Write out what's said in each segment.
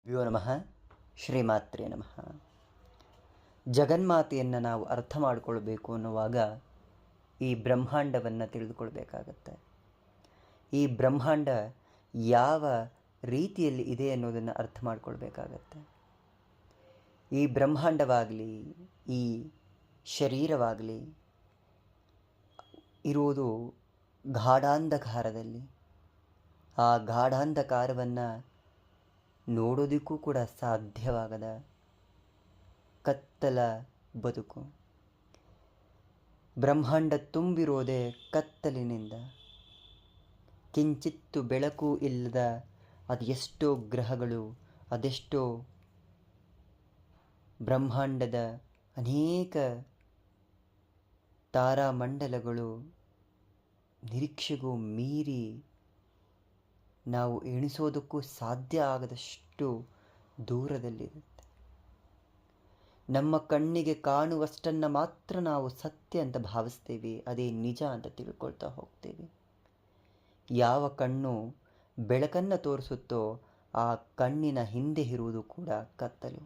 ವ್ಯೋ ನಮಃ ಶ್ರೀಮಾತ್ರೇ ನಮಃ. ಜಗನ್ಮಾತೆಯನ್ನು ನಾವು ಅರ್ಥ ಮಾಡಿಕೊಳ್ಬೇಕು ಅನ್ನುವಾಗ ಈ ಬ್ರಹ್ಮಾಂಡವನ್ನು ತಿಳಿದುಕೊಳ್ಬೇಕಾಗತ್ತೆ. ಈ ಬ್ರಹ್ಮಾಂಡ ಯಾವ ರೀತಿಯಲ್ಲಿ ಇದೆ ಅನ್ನೋದನ್ನು ಅರ್ಥ ಮಾಡಿಕೊಳ್ಬೇಕಾಗತ್ತೆ. ಈ ಬ್ರಹ್ಮಾಂಡವಾಗಲಿ, ಈ ಶರೀರವಾಗಲಿ ಇರುವುದು ಗಾಢಾಂಧಕಾರದಲ್ಲಿ. ಆ ಗಾಢಾಂಧಕಾರವನ್ನು ನೋಡೋದಕ್ಕೂ ಕೂಡ ಸಾಧ್ಯವಾಗದ ಕತ್ತಲ ಬದುಕು. ಬ್ರಹ್ಮಾಂಡ ತುಂಬಿರೋದೇ ಕತ್ತಲಿನಿಂದ. ಕಿಂಚಿತ್ತು ಬೆಳಕು ಇಲ್ಲದ ಅದೆಷ್ಟೋ ಗ್ರಹಗಳು, ಅದೆಷ್ಟೋ ಬ್ರಹ್ಮಾಂಡದ ಅನೇಕ ತಾರಾಮಂಡಲಗಳು ನಿರೀಕ್ಷೆಗೂ ಮೀರಿ ನಾವು ಎಣಿಸೋದಕ್ಕೂ ಸಾಧ್ಯ ಆಗದಷ್ಟು ದೂರದಲ್ಲಿರುತ್ತೆ. ನಮ್ಮ ಕಣ್ಣಿಗೆ ಕಾಣುವಷ್ಟನ್ನು ಮಾತ್ರ ನಾವು ಸತ್ಯ ಅಂತ ಭಾವಿಸ್ತೇವೆ, ಅದೇ ನಿಜ ಅಂತ ತಿಳ್ಕೊಳ್ತಾ ಹೋಗ್ತೇವೆ. ಯಾವ ಕಣ್ಣು ಬೆಳಕನ್ನು ತೋರಿಸುತ್ತೋ ಆ ಕಣ್ಣಿನ ಹಿಂದೆ ಇರುವುದು ಕೂಡ ಕತ್ತಲು.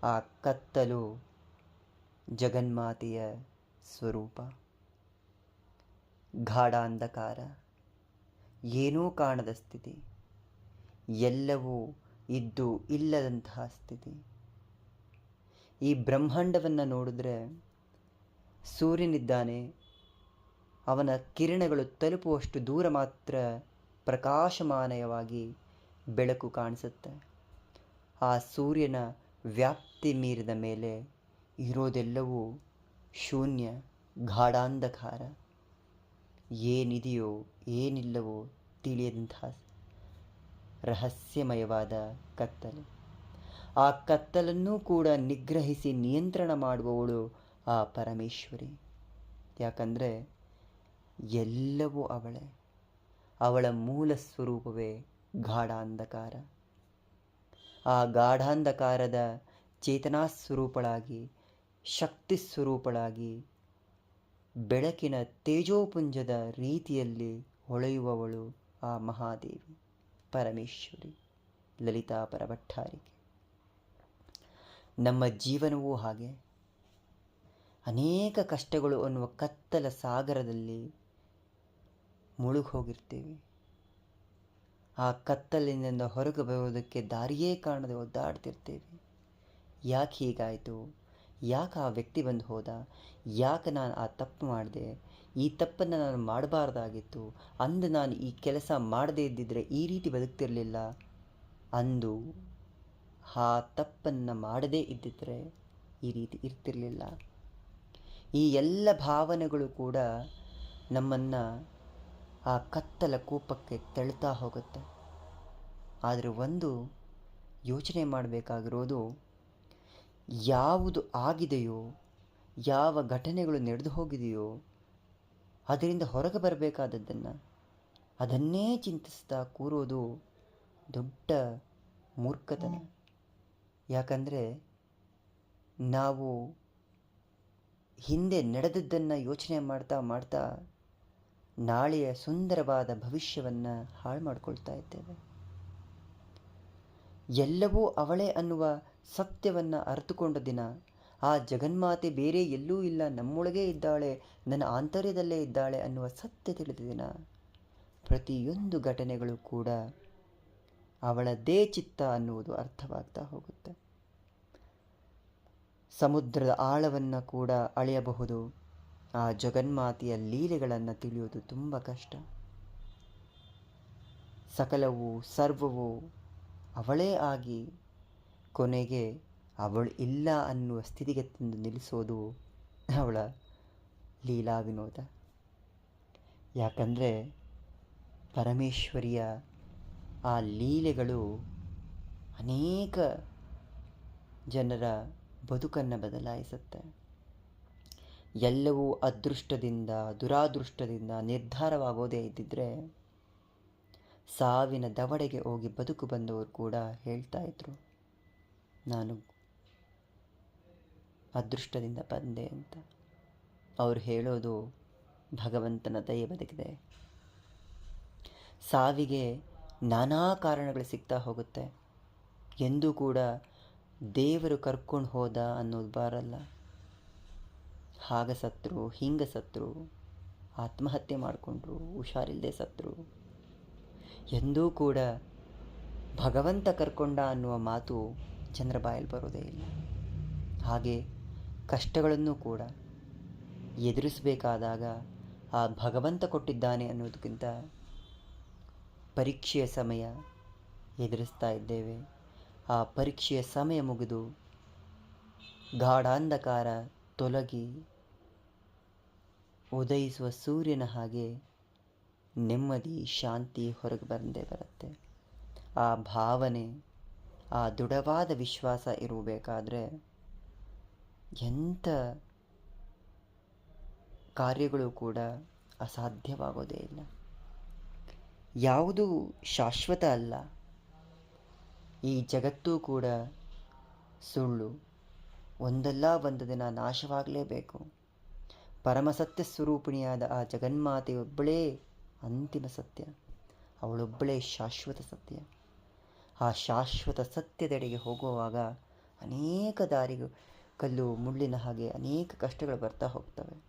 ಆ ಕತ್ತಲು ಜಗನ್ಮಾತೆಯ ಸ್ವರೂಪ. ಗಾಢಾಂಧಕಾರ, ಏನೂ ಕಾಣದ ಸ್ಥಿತಿ, ಎಲ್ಲವೂ ಇದ್ದು ಇಲ್ಲದಂತಹ ಸ್ಥಿತಿ. ಈ ಬ್ರಹ್ಮಾಂಡವನ್ನು ನೋಡಿದ್ರೆ ಸೂರ್ಯನಿದ್ದಾನೆ, ಅವನ ಕಿರಣಗಳು ತಲುಪುವಷ್ಟು ದೂರ ಮಾತ್ರ ಪ್ರಕಾಶಮಾನವಾಗಿ ಬೆಳಕು ಕಾಣಿಸುತ್ತೆ. ಆ ಸೂರ್ಯನ ವ್ಯಾಪ್ತಿ ಮೀರಿದ ಮೇಲೆ ಇರೋದೆಲ್ಲವೂ ಶೂನ್ಯ, ಗಾಢಾಂಧಕಾರ. ಏನಿದೆಯೋ ಏನಿಲ್ಲವೋ ತಿಳಿಯದಂತಹ ರಹಸ್ಯಮಯವಾದ ಕತ್ತಲು. ಆ ಕತ್ತಲನ್ನೂ ಕೂಡ ನಿಗ್ರಹಿಸಿ ನಿಯಂತ್ರಣ ಮಾಡುವವಳು ಆ ಪರಮೇಶ್ವರಿ. ಯಾಕಂದರೆ ಎಲ್ಲವೂ ಅವಳೇ. ಅವಳ ಮೂಲ ಸ್ವರೂಪವೇ ಗಾಢಾಂಧಕಾರ. ಆ ಗಾಢಾಂಧಕಾರದ ಚೇತನಾ ಸ್ವರೂಪಳಾಗಿ, ಶಕ್ತಿ ಸ್ವರೂಪಳಾಗಿ, ಬೆಳಕಿನ ತೇಜೋಪುಂಜದ ರೀತಿಯಲ್ಲಿ ಹೊಳೆಯುವವಳು ಆ ಮಹಾದೇವಿ ಪರಮೇಶ್ವರಿ, ಲಲಿತಾ ಪರಭಟ್ಟಾರಿಕೆ. ನಮ್ಮ ಜೀವನವೂ ಹಾಗೆ. ಅನೇಕ ಕಷ್ಟಗಳು ಅನ್ನುವ ಕತ್ತಲ ಸಾಗರದಲ್ಲಿ ಮುಳುಗಿ ಹೋಗಿರ್ತೀವಿ. ಆ ಕತ್ತಲಿನಿಂದ ಹೊರಗೆ ಬರೋದಕ್ಕೆ ದಾರಿಯೇ ಕಾಣದೆ ಒದ್ದಾಡ್ತಿರ್ತೀವಿ. ಯಾಕೆ ಹೀಗಾಯಿತು? ಯಾಕೆ ಆ ವ್ಯಕ್ತಿ ಬಂದು ಹೋದ? ಯಾಕೆ ನಾನು ಆ ತಪ್ಪು ಮಾಡಿದೆ? ಈ ತಪ್ಪನ್ನು ನಾನು ಮಾಡಬಾರ್ದಾಗಿತ್ತು. ಅಂದು ನಾನು ಈ ಕೆಲಸ ಮಾಡದೇ ಇದ್ದಿದ್ದರೆ ಈ ರೀತಿ ಬದುಕ್ತಿರಲಿಲ್ಲ. ಅಂದು ಆ ತಪ್ಪನ್ನು ಮಾಡದೇ ಇದ್ದಿದ್ದರೆ ಈ ರೀತಿ ಇರ್ತಿರಲಿಲ್ಲ. ಈ ಎಲ್ಲ ಭಾವನೆಗಳು ಕೂಡ ನಮ್ಮನ್ನು ಆ ಕತ್ತಲ ಕೂಪಕ್ಕೆ ತಳ್ತಾ ಹೋಗುತ್ತೆ. ಆದರೆ ಒಂದು ಯೋಚನೆ ಮಾಡಬೇಕಾಗಿರೋದು, ಯಾವುದು ಆಗಿದೆಯೋ, ಯಾವ ಘಟನೆಗಳು ನಡೆದು ಹೋಗಿದೆಯೋ ಅದರಿಂದ ಹೊರಗೆ ಬರಬೇಕಾದದ್ದನ್ನು ಅದನ್ನೇ ಚಿಂತಿಸ್ತಾ ಕೂರೋದು ದೊಡ್ಡ ಮೂರ್ಖತನ. ಯಾಕಂದರೆ ನಾವು ಹಿಂದೆ ನಡೆದದ್ದನ್ನು ಯೋಚನೆ ಮಾಡ್ತಾ ಮಾಡ್ತಾ ನಾಳೆಯ ಸುಂದರವಾದ ಭವಿಷ್ಯವನ್ನು ಹಾಳು ಮಾಡಿಕೊಳ್ತಾ ಇದ್ದೇವೆ. ಎಲ್ಲವೂ ಅವಳೇ ಅನ್ನುವ ಸತ್ಯವನ್ನು ಅರಿತುಕೊಂಡ ದಿನ, ಆ ಜಗನ್ಮಾತೆ ಬೇರೆ ಎಲ್ಲೂ ಇಲ್ಲ, ನಮ್ಮೊಳಗೇ ಇದ್ದಾಳೆ, ನನ್ನ ಆಂತರ್ಯದಲ್ಲೇ ಇದ್ದಾಳೆ ಅನ್ನುವ ಸತ್ಯ ತಿಳಿದ ದಿನ, ಪ್ರತಿಯೊಂದು ಘಟನೆಗಳು ಕೂಡ ಅವಳದ್ದೇ ಚಿತ್ತ ಅನ್ನುವುದು ಅರ್ಥವಾಗ್ತಾ ಹೋಗುತ್ತೆ. ಸಮುದ್ರದ ಆಳವನ್ನು ಕೂಡ ಅಳೆಯಬಹುದು. ಆ ಜಗನ್ಮಾತೆಯ ಲೀಲೆಗಳನ್ನು ತಿಳಿಯುವುದು ತುಂಬ ಕಷ್ಟ. ಸಕಲವೂ ಸರ್ವವೂ ಅವಳೇ ಆಗಿ ಕೊನೆಗೆ ಅವಳು ಇಲ್ಲ ಅನ್ನುವ ಸ್ಥಿತಿಗೆ ತಂದು ನಿಲ್ಲಿಸೋದು ಅವಳ ಲೀಲಾ ವಿನೋದ. ಯಾಕಂದರೆ ಪರಮೇಶ್ವರಿಯ ಆ ಲೀಲೆಗಳು ಅನೇಕ ಜನರ ಬದುಕನ್ನು ಬದಲಾಯಿಸುತ್ತೆ. ಎಲ್ಲವೂ ಅದೃಷ್ಟದಿಂದ, ದುರಾದೃಷ್ಟದಿಂದ ನಿರ್ಧಾರವಾಗೋದೇ ಇದ್ದಿದ್ದರೆ ಸಾವಿನ ದವಡೆಗೆ ಹೋಗಿ ಬದುಕು ಬಂದವರು ಕೂಡ ಹೇಳ್ತಾ ಇದ್ರು, ನಾನು ಅದೃಷ್ಟದಿಂದ ಬಂದೆ ಅಂತ. ಅವರು ಹೇಳೋದು ಭಗವಂತನ ದಯೆ ಬದುಕಿದೆ. ಸಾವಿಗೆ ನಾನಾ ಕಾರಣಗಳು ಸಿಗ್ತಾ ಹೋಗುತ್ತೆ. ಎಂದೂ ಕೂಡ ದೇವರು ಕರ್ಕೊಂಡು ಹೋದ ಅನ್ನೋದು ಬರಲ್ಲ. ಹಾಗೆ ಸತ್ರು, ಹಿಂಗೆ ಸತ್ರು, ಆತ್ಮಹತ್ಯೆ ಮಾಡಿಕೊಂಡ್ರು, ಹುಷಾರಿಲ್ಲದೆ ಸತ್ರು, ಎಂದೂ ಕೂಡ ಭಗವಂತ ಕರ್ಕೊಂಡ ಅನ್ನುವ ಮಾತು ಜನರ ಬಾಯಲ್ಲಿ ಬರೋದೇ ಇಲ್ಲ. ಹಾಗೆ ಕಷ್ಟಗಳನ್ನು ಕೂಡ ಎದುರಿಸಬೇಕಾದಾಗ ಆ ಭಗವಂತ ಕೊಟ್ಟಿದ್ದಾನೆ ಅನ್ನೋದಕ್ಕಿಂತ ಪರೀಕ್ಷೆಯ ಸಮಯ ಎದುರಿಸ್ತಾ ಇದ್ದೇವೆ. ಆ ಪರೀಕ್ಷೆಯ ಸಮಯ ಮುಗಿದು ಗಾಢಾಂಧಕಾರ ತೊಲಗಿ ಉದಯಿಸುವ ಸೂರ್ಯನ ಹಾಗೆ ನೆಮ್ಮದಿ, ಶಾಂತಿ ಹೊರಗೆ ಬಂದೇ ಬರುತ್ತೆ. ಆ ಭಾವನೆ, ಆ ದೃಢವಾದ ವಿಶ್ವಾಸ ಇರಬೇಕಾದ್ರೆ ಎಂಥ ಕಾರ್ಯಗಳು ಕೂಡ ಅಸಾಧ್ಯವಾಗೋದೇ ಇಲ್ಲ. ಯಾವುದೂ ಶಾಶ್ವತ ಅಲ್ಲ. ಈ ಜಗತ್ತೂ ಕೂಡ ಸುಳ್ಳು. ಒಂದಲ್ಲ ಒಂದು ದಿನ ನಾಶವಾಗಲೇಬೇಕು. ಪರಮಸತ್ಯ ಸ್ವರೂಪಿಣಿಯಾದ ಆ ಜಗನ್ಮಾತೆಯೊಬ್ಬಳೇ ಅಂತಿಮ ಸತ್ಯ. ಅವಳೊಬ್ಬಳೇ ಶಾಶ್ವತ ಸತ್ಯ. ಆ ಶಾಶ್ವತ ಸತ್ಯದೆಡೆಗೆ ಹೋಗುವಾಗ ಅನೇಕ ಕಲ್ಲು ಮುಳ್ಳಿನ ಹಾಗೆ ಅನೇಕ ಕಷ್ಟಗಳು ಬರ್ತಾ ಹೋಗ್ತವೆ.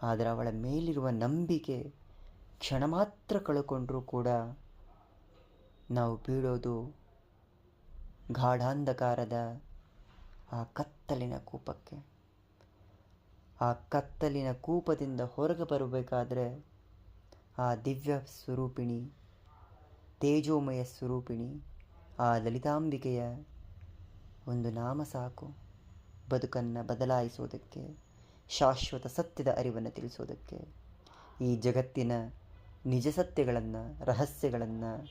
ಆದರೆ ಅವಳ ಮೇಲಿರುವ ನಂಬಿಕೆ ಕ್ಷಣ ಮಾತ್ರ ಕಳ್ಕೊಂಡ್ರೂ ಕೂಡ ನಾವು ಬೀಳೋದು ಗಾಢಾಂಧಕಾರದ ಆ ಕತ್ತಲಿನ ಕೂಪಕ್ಕೆ. ಆ ಕತ್ತಲಿನ ಕೂಪದಿಂದ ಹೊರಗೆ ಬರಬೇಕಾದ್ರೆ ಆ ದಿವ್ಯ ಸ್ವರೂಪಿಣಿ, ತೇಜೋಮಯ ಸ್ವರೂಪಿಣಿ, ಆ ಲಲಿತಾಂಬಿಕೆಯ ಒಂದು ನಾಮ ಸಾಕು ಬದುಕನ್ನು ಬದಲಾಯಿಸೋದಕ್ಕೆ, ಶಾಶ್ವತ ಸತ್ಯದ ಅರಿವನ್ನು ತಿಳಿಸೋದಕ್ಕೆ, ಈ ಜಗತ್ತಿನ ನಿಜ ಸತ್ಯಗಳನ್ನು, ರಹಸ್ಯಗಳನ್ನು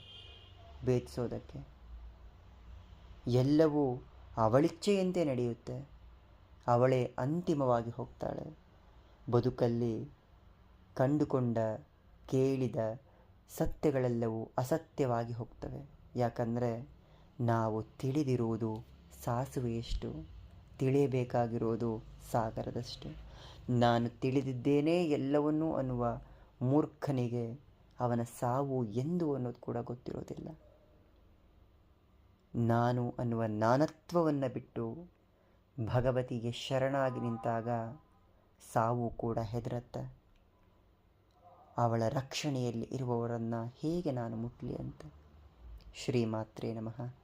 ಭೇದಿಸೋದಕ್ಕೆ. ಎಲ್ಲವೂ ಅವಳಿಚ್ಛೆಯಂತೆ ನಡೆಯುತ್ತೆ. ಅವಳೇ ಅಂತಿಮವಾಗಿ ಹೋಗ್ತಾಳೆ. ಬದುಕಲ್ಲಿ ಕಂಡುಕೊಂಡ, ಕೇಳಿದ ಸತ್ಯಗಳೆಲ್ಲವೂ ಅಸತ್ಯವಾಗಿ ಹೋಗ್ತವೆ. ಯಾಕಂದರೆ ನಾವು ತಿಳಿದಿರುವುದು ಸಾಸುವೆಯಷ್ಟು, ತಿಳಿಯಬೇಕಾಗಿರೋದು ಸಾಗರದಷ್ಟು. ನಾನು ತಿಳಿದಿದ್ದೇನೆ ಎಲ್ಲವನ್ನೂ ಅನ್ನುವ ಮೂರ್ಖನಿಗೆ ಅವನ ಸಾವು ಎಂದು ಅನ್ನೋದು ಕೂಡ ಗೊತ್ತಿರೋದಿಲ್ಲ. ನಾನು ಅನ್ನುವ ನಾನತ್ವವನ್ನು ಬಿಟ್ಟು ಭಗವತಿಗೆ ಶರಣಾಗಿ ನಿಂತಾಗ ಸಾವು ಕೂಡ ಹೆದರತ್ತೆ. ಅವಳ ರಕ್ಷಣೆಯಲ್ಲಿ ಇರುವವರನ್ನು ಹೇಗೆ ನಾನು ಮುಟ್ಲಿ ಅಂತ. ಶ್ರೀಮಾತ್ರೇ ನಮಃ.